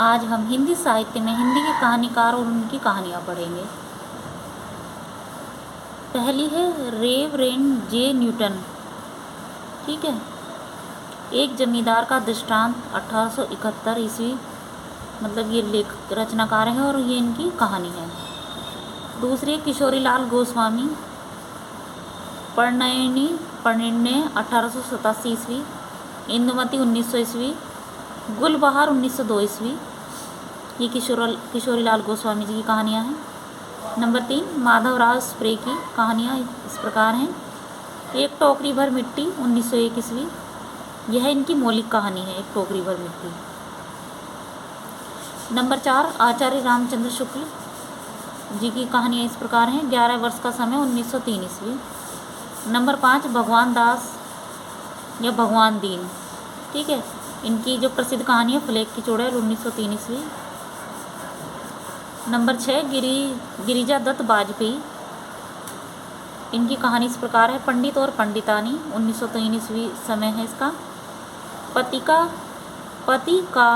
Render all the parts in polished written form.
आज हम हिंदी साहित्य में हिंदी के कहानीकार और उनकी कहानियाँ पढ़ेंगे। पहली है रेवरेंड जे न्यूटन। ठीक है, एक जमींदार का दृष्टांत 1871 ईस्वी, मतलब ये लेख रचनाकार हैं और ये इनकी कहानी है। दूसरी किशोरीलाल गोस्वामी, परिणय 1887 ईस्वी, इंदुमती 1900 ईस्वी, गुलबहार 1902 ईस्वी। ये किशोरीलाल गोस्वामी जी की कहानियाँ हैं। नंबर 3 माधवराव स्प्रे की कहानियाँ इस प्रकार हैं। एक टोकरी भर मिट्टी 1901 ईस्वी, यह इनकी मौलिक कहानी है, एक टोकरी भर मिट्टी। नंबर 4 आचार्य रामचंद्र शुक्ल जी की कहानियाँ इस प्रकार हैं। 11 वर्ष का समय 1903 ईस्वी। नंबर 5 भगवान दास या भगवान दीन। ठीक है, इनकी जो प्रसिद्ध कहानी है फ्लेग की चुड़ैल 1903 ईस्वी। नंबर 6 गिरिजा दत्त बाजपेयी, इनकी कहानी इस प्रकार है। पंडित और पंडितानी 1903 ईस्वी समय है इसका। पति का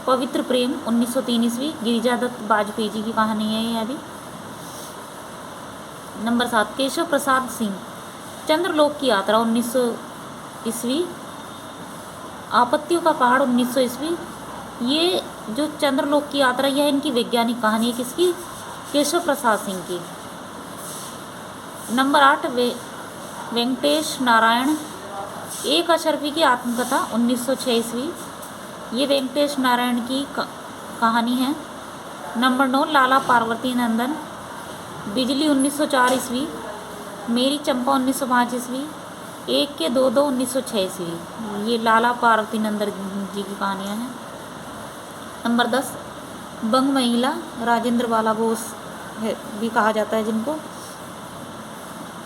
पवित्र प्रेम 1903 ईस्वी, गिरिजा दत्त बाजपेयी जी की कहानी है ये अभी। नंबर 7 केशव प्रसाद सिंह, चंद्रलोक की यात्रा 1900 ईस्वी। आपत्तियों का पहाड़ 1900 ईस्वी। ये जो चंद्रलोक की यात्रा यह इनकी वैज्ञानिक कहानी है, किसकी? केशव प्रसाद सिंह की। नंबर 8 वेंकटेश नारायण, एक अशरफी की आत्मकथा 1906 ईस्वी, ये वेंकटेश नारायण की कहानी है। नंबर 9 लाला पार्वती नंदन, बिजली 1904 ईस्वी, मेरी चंपा 1905 ईस्वी, एक के दो 1906 ईस्वी। ये लाला पार्वती नंदन जी की कहानियाँ हैं। नंबर 10 बंग महिला, राजेंद्र बाला बोस है भी कहा जाता है जिनको।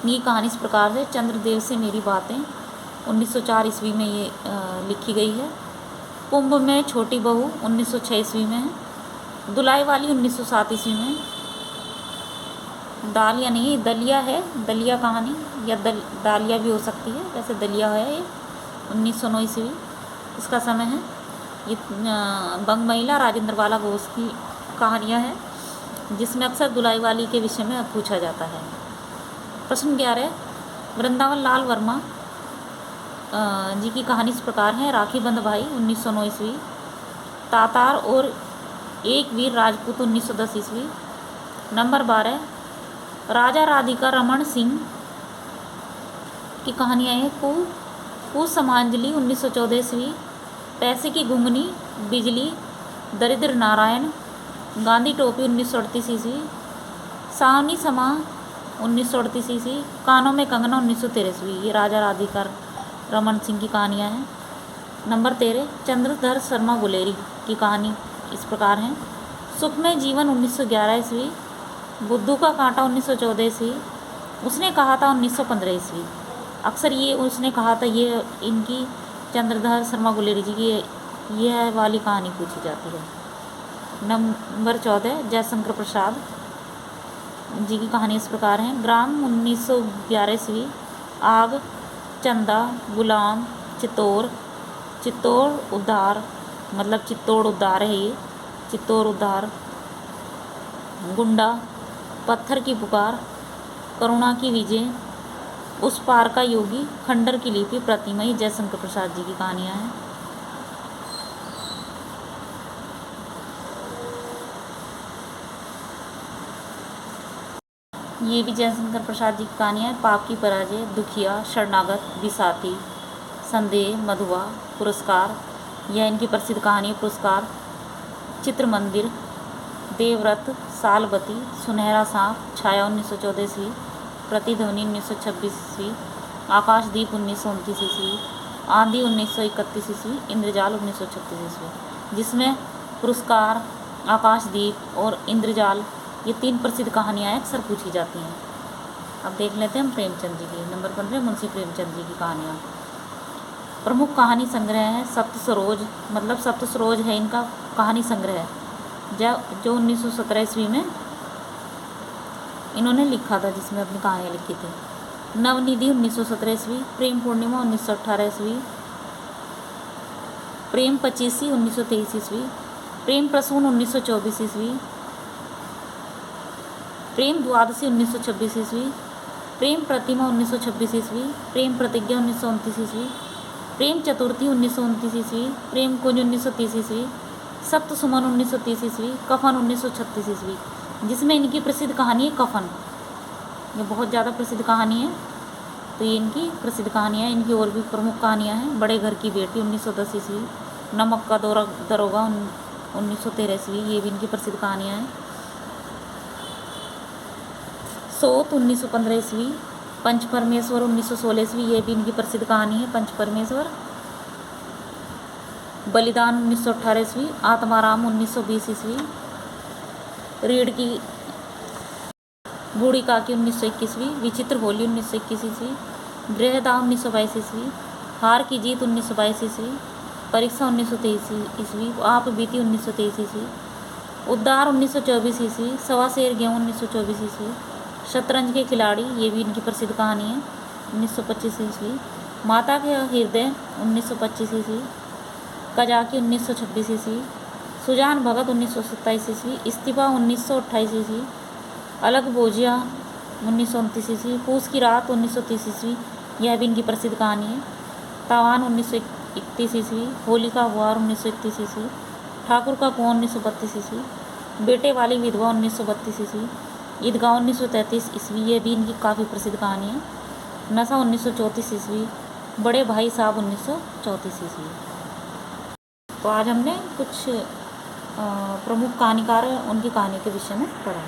ये कहानी इस प्रकार से चंद्रदेव से मेरी बातें 1904 ईस्वी में ये लिखी गई है। कुंभ में छोटी बहू 1906 ईस्वी में है। दुलाई वाली 1907 ईस्वी में। दालिया नहीं, दलिया है, दलिया कहानी या दालिया भी हो सकती है, वैसे दलिया है ये 1909 ईस्वी इसका समय है। ये बंग महिला राजेंद्र बाला बोस की कहानियाँ हैं जिसमें अक्सर दुलाई वाली के विषय में पूछा जाता है। प्रश्न 11 वृंदावन लाल वर्मा जी की कहानी इस प्रकार है। राखी बंध भाई 1909 ईस्वी, तातार और एक वीर राजपूत 1910 ईस्वी। नंबर 12 राजा राधिका रमन सिंह की कहानियाँ हैं। कुसुमांजलि 1914 ईस्वी, पैसे की घुंघनी, बिजली, दरिद्र नारायण, गांधी टोपी 1938 ईस्वी, सावनी समा 1938 ईस्वी, कानों में कंगना 1913 ईस्वी। ये राजा राधिका रमन सिंह की कहानियाँ हैं। नंबर 13 चंद्रधर शर्मा गुलेरी की कहानी इस प्रकार है। सुखमय जीवन 1911 ईस्वी, बुद्धू का कांटा 1914 ईस्वी, उसने कहा था 1915 ईस्वी। अक्सर ये उसने कहा था ये इनकी चंद्रधर शर्मा गुलेरी जी की यह वाली कहानी पूछी जाती है। नंबर 14 जयशंकर प्रसाद जी की कहानी इस प्रकार है। ग्राम 1911 ईस्वी, आग, चंदा, गुलाम, चित्तौड़ उद्धार, मतलब चित्तौड़ उद्धार है ये, चित्तौड़ उद्धार, गुंडा, पत्थर की पुकार, करुणा की विजय, उस पार का योगी, खंडर की लिपि, प्रतिमा, ये जयशंकर प्रसाद जी की कहानियाँ हैं। ये भी जयशंकर प्रसाद जी की कहानियाँ हैं। पाप की पराजय, दुखिया, शरणागत, बिसाती, संदेह, मधुआ, पुरस्कार, यह इनकी प्रसिद्ध कहानी है। पुरस्कार, चित्र मंदिर, देवव्रत, सालबती, सुनहरा सांप, छाया 1914 ईस्वी, प्रतिध्वनि 1926 ईस्वी, आकाशदीप 1929 ईस्वी, आंधी 1931 ईस्वी, इंद्रजाल 1936 ईस्वी। जिसमें पुरस्कार, आकाशदीप और इंद्रजाल ये 3 प्रसिद्ध कहानियाँ अक्सर पूछी जाती हैं। अब देख लेते हैं हम प्रेमचंद जी की। नंबर 15 मुंशी प्रेमचंद जी की कहानियाँ। प्रमुख कहानी संग्रह है सप्त सरोज, मतलब सप्त सरोज है इनका कहानी संग्रह, जो 1917 ईस्वी में इन्होंने लिखा था, जिसमें अपनी कहानियाँ लिखी थी। नवनिधि 1917 ईस्वी, प्रेम पूर्णिमा 1918 ईस्वी, प्रेम पचीसी 1923 ईस्वी, प्रेम प्रसून 1924 ईस्वी, प्रेम द्वादशी 1926 ईस्वी, प्रेम प्रतिमा 1926 ईस्वी, प्रेम प्रतिज्ञा 1929 ईस्वी, प्रेम चतुर्थी 1929 ईस्वी, प्रेम कुंज 1930 ईस्वी, सप्त सुमन 1930 ईस्वी, कफन 1936 ईस्वी, जिसमें इनकी प्रसिद्ध कहानी है कफन। ये बहुत ज़्यादा प्रसिद्ध कहानी है, तो ये इनकी प्रसिद्ध कहानियाँ हैं। इनकी और भी प्रमुख कहानियाँ हैं। बड़े घर की बेटी 1910 ईस्वी, नमक का दरोगा 1913 ईस्वी, ये भी इनकी प्रसिद्ध कहानियाँ हैं। सोत 1915 ईस्वी, पंच परमेश्वर 1916 ईस्वी, ये भी इनकी प्रसिद्ध कहानी है पंच परमेश्वर। बलिदान 1918 ईस्वी, आत्माराम 1920 ईस्वी, रीढ़ की बूढ़ी काकी 1921वीं, विचित्र होली 1921 ईस्वी, गृहदाह 1922 ईस्वी, हार की जीत 1922 ईस्वी, परीक्षा 1923 ईस्वी, आप बीती 1923 ईस्वी, उद्धार 1924 ईस्वी, सवा शेर गेहूँ 1924 ईस्वी, शतरंज के खिलाड़ी, ये भी इनकी प्रसिद्ध कहानी है 1925 ईस्वी, माता के हृदय 1925 ईस्वी, कजाकी 1926 ईस्वी, सुजान भगत 1927 ईस्वी, इस्तीफा 1928 ईस्वी, अलग बोझिया 1929 ईस्वी, पूस की रात 1930 ईस्वी, यह भी इनकी प्रसिद्ध कहानी है, तावान 1931 ईस्वी, होली का गुहार 1931 ईस्वी, ठाकुर का कुआं 1932 ईस्वी, बेटे वाली विधवा 1932 ईस्वी, ईदगाह 1933 ईस्वी, ये भी इनकी काफ़ी प्रसिद्ध कहानी है, नशा 1934 ईस्वी, बड़े भाई साहब 1934 ईस्वी। तो आज हमने कुछ प्रमुख कहानीकार उनकी कहानी के विषय में पढ़ा।